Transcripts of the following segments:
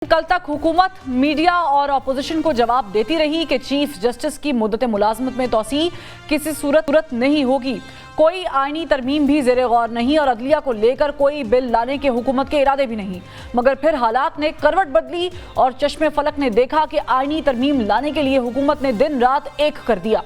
कल तक हुकूमत मीडिया और अपोजिशन को जवाब देती रही कि चीफ जस्टिस की मुद्दत मुलाजमत में तोसी किसी सूरत नहीं होगी। कोई आईनी तरमीम भी ज़ेरे गौर नहीं और अदलिया को लेकर कोई बिल लाने के हुकूमत के इरादे भी नहीं। मगर फिर हालात ने करवट बदली और चश्मे फलक ने देखा कि आईनी तरमीम लाने के लिए हुकूमत ने दिन रात एक कर दिया।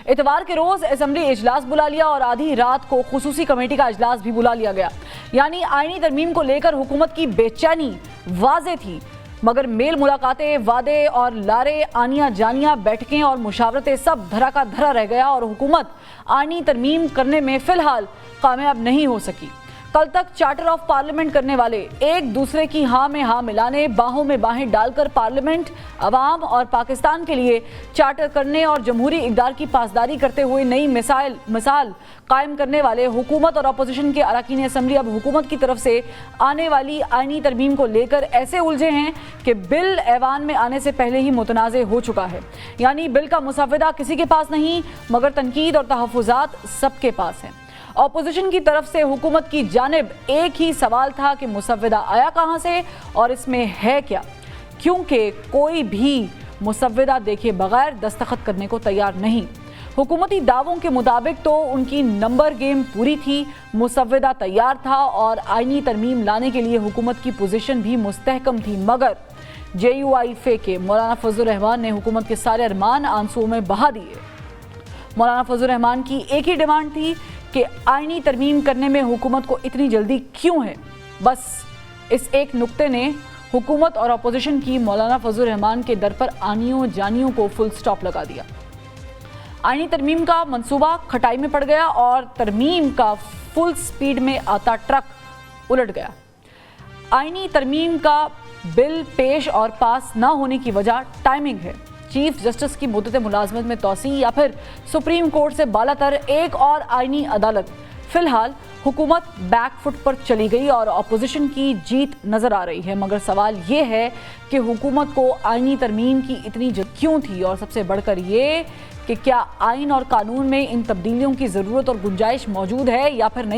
इतवार के रोज असेंबली इजलास बुला लिया और आधी रात को खुसूसी कमेटी का इजलास भी बुला लिया गया। यानी आईनी तरमीम को लेकर हुकूमत की बेचैनी वाज़े थी, मगर मेल मुलाकातें, वादे और लारे, आनियां जानियां, बैठकें और मुशावरतें सब धरा का धरा रह गया और हुकूमत आईनी तरमीम करने में फिलहाल कामयाब नहीं हो सकी। कल तक चार्टर ऑफ पार्लियामेंट करने वाले एक दूसरे की हाँ में हाँ मिलाने, बाहों में बाहें डालकर पार्लियामेंट, अवाम और पाकिस्तान के लिए चार्टर करने और जमहूरी इक़दार की पासदारी करते हुए नई मिसाल कायम करने वाले हुकूमत और अपोजिशन के अरकान असम्बली अब हुकूमत की तरफ से आने वाली आईनी तरमीम को लेकर ऐसे उलझे हैं कि बिल ऐवान में आने से पहले ही मुतनाज़े हो चुका है। यानी बिल का मुसव्वदा किसी के पास नहीं, मगर तनकीद और तहफ़्फ़ुज़ात सबके पास हैं। ऑपोजिशन की तरफ से हुकूमत की जानिब एक ही सवाल था कि मुसव्वदा आया कहां से और इसमें है क्या, क्योंकि कोई भी मुसव्वदा देखे बगैर दस्तखत करने को तैयार नहीं। हुकूमती दावों के मुताबिक तो उनकी नंबर गेम पूरी थी, मुसव्वदा तैयार था और आईनी तरमीम लाने के लिए हुकूमत की पोजीशन भी मुस्तहकम थी। मगर JUIF के मौलाना फजलुर रहमान ने हुकूमत के सारे अरमान आंसुओं में बहा दिए। मौलाना फजलुर रहमान की एक ही डिमांड थी कि आईनी तरमीम करने में हुकूमत को इतनी जल्दी क्यों है। बस इस एक नुक्ते ने हुकूमत और अपोजिशन की मौलाना फजलुर रहमान के दर पर आनियों जानियों को फुल स्टॉप लगा दिया। आईनी तरमीम का मंसूबा खटाई में पड़ गया और तरमीम का फुल स्पीड में आता ट्रक उलट गया। आईनी तरमीम का बिल पेश और पास न होने की वजह टाइमिंग है। चीफ जस्टिस की मुद्दत मुलाजमत में तोसी या फिर सुप्रीम कोर्ट से बालातर एक और आईनी अदालत। फिलहाल हुकूमत बैकफुट पर चली गई और अपोजिशन की जीत नजर आ रही है। मगर सवाल ये है कि हुकूमत को आईनी तरमीम की इतनी जल्द क्यों थी, और सबसे बढ़कर ये कि क्या आइन और कानून में इन तब्दीलियों की ज़रूरत और गुंजाइश मौजूद है या फिर नहीं।